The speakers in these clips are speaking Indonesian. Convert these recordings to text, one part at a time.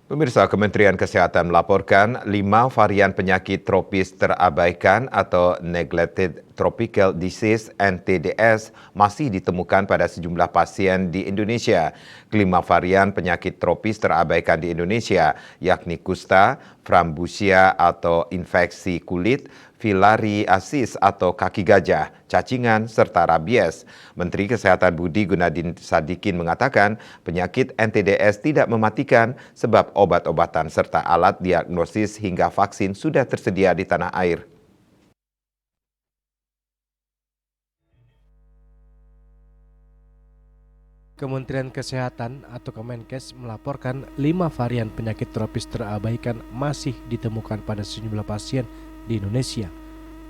Pemirsa, Kementerian Kesehatan melaporkan 5 varian penyakit tropis terabaikan atau Neglected Tropical Disease (NTDs) masih ditemukan pada sejumlah pasien di Indonesia. Kelima varian penyakit tropis terabaikan di Indonesia, yakni kusta, frambusia atau infeksi kulit, filariasis atau kaki gajah, cacingan, serta rabies. Menteri Kesehatan Budi Gunadi Sadikin mengatakan penyakit NTDs tidak mematikan sebab obat-obatan serta alat diagnosis hingga vaksin sudah tersedia di tanah air. Kementerian Kesehatan atau Kemenkes melaporkan 5 varian penyakit tropis terabaikan masih ditemukan pada sejumlah pasien di Indonesia.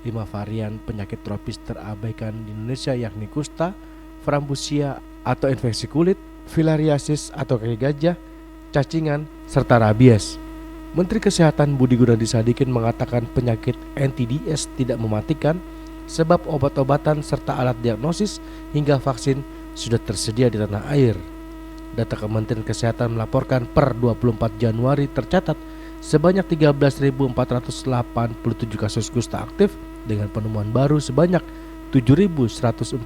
5 varian penyakit tropis terabaikan di Indonesia yakni kusta, frambusia atau infeksi kulit, filariasis atau kaki gajah, cacingan, serta rabies. Menteri Kesehatan Budi Gunadi Sadikin mengatakan penyakit NTDs tidak mematikan sebab obat-obatan serta alat diagnosis hingga vaksin sudah tersedia di tanah air. Data Kementerian Kesehatan melaporkan per 24 Januari tercatat sebanyak 13.487 kasus kusta aktif dengan penemuan baru sebanyak 7.146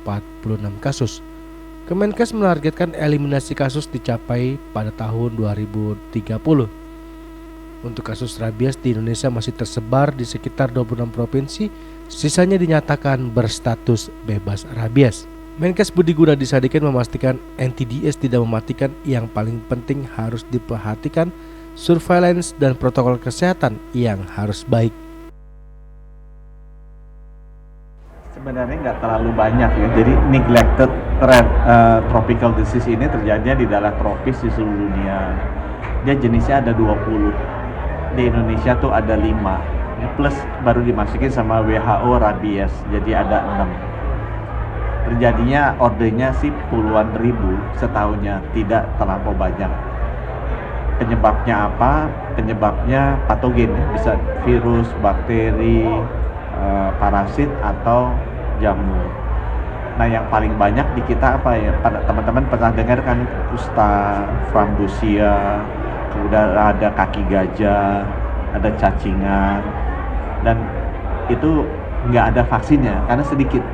kasus. Kemenkes menargetkan eliminasi kasus dicapai pada tahun 2030. Untuk kasus rabies di Indonesia masih tersebar di sekitar 26 provinsi, sisanya dinyatakan berstatus bebas rabies. Menkes Budi Gunadi Sadikin memastikan NTDs tidak mematikan, yang paling penting harus diperhatikan surveillance dan protokol kesehatan yang harus baik. Sebenarnya nggak terlalu banyak ya, jadi neglected tropical disease ini terjadi di daerah tropis di seluruh dunia. Dia jenisnya ada 20, di Indonesia tuh ada 5, plus baru dimasukin sama WHO rabies, jadi ada 6. Terjadinya ordernya sih puluhan ribu setahunnya, tidak terlampau banyak. Penyebabnya apa? Penyebabnya patogen, bisa virus, bakteri, parasit atau jamur. Nah, yang paling banyak di kita apa ya? Teman-teman pernah dengar kan kusta, frambusia, kemudian ada kaki gajah, ada cacingan, dan itu nggak ada vaksinnya karena sedikit.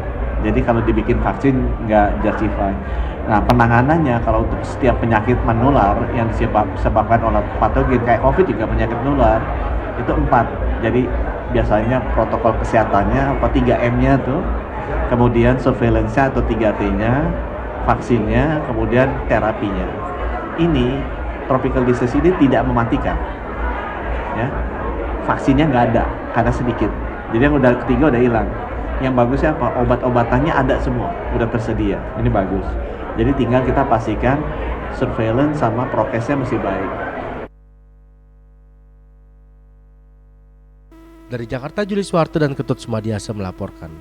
Jadi kalau dibikin vaksin nggak justify. Nah, penanganannya kalau untuk setiap penyakit menular yang disebabkan oleh patogen kayak COVID juga penyakit menular itu 4. Jadi biasanya protokol kesehatannya 3M-nya tuh, kemudian surveillance-nya atau 3T-nya, vaksinnya, kemudian terapinya. Ini tropical disease ini tidak mematikan, ya. Vaksinnya nggak ada karena sedikit. Jadi yang udah ketiga udah hilang. Yang bagusnya apa? Obat-obatannya ada semua, udah tersedia. Ini bagus. Jadi tinggal kita pastikan surveillance sama prokesnya masih baik. Dari Jakarta, Juli Suharto dan Ketut Sumadiasa melaporkan.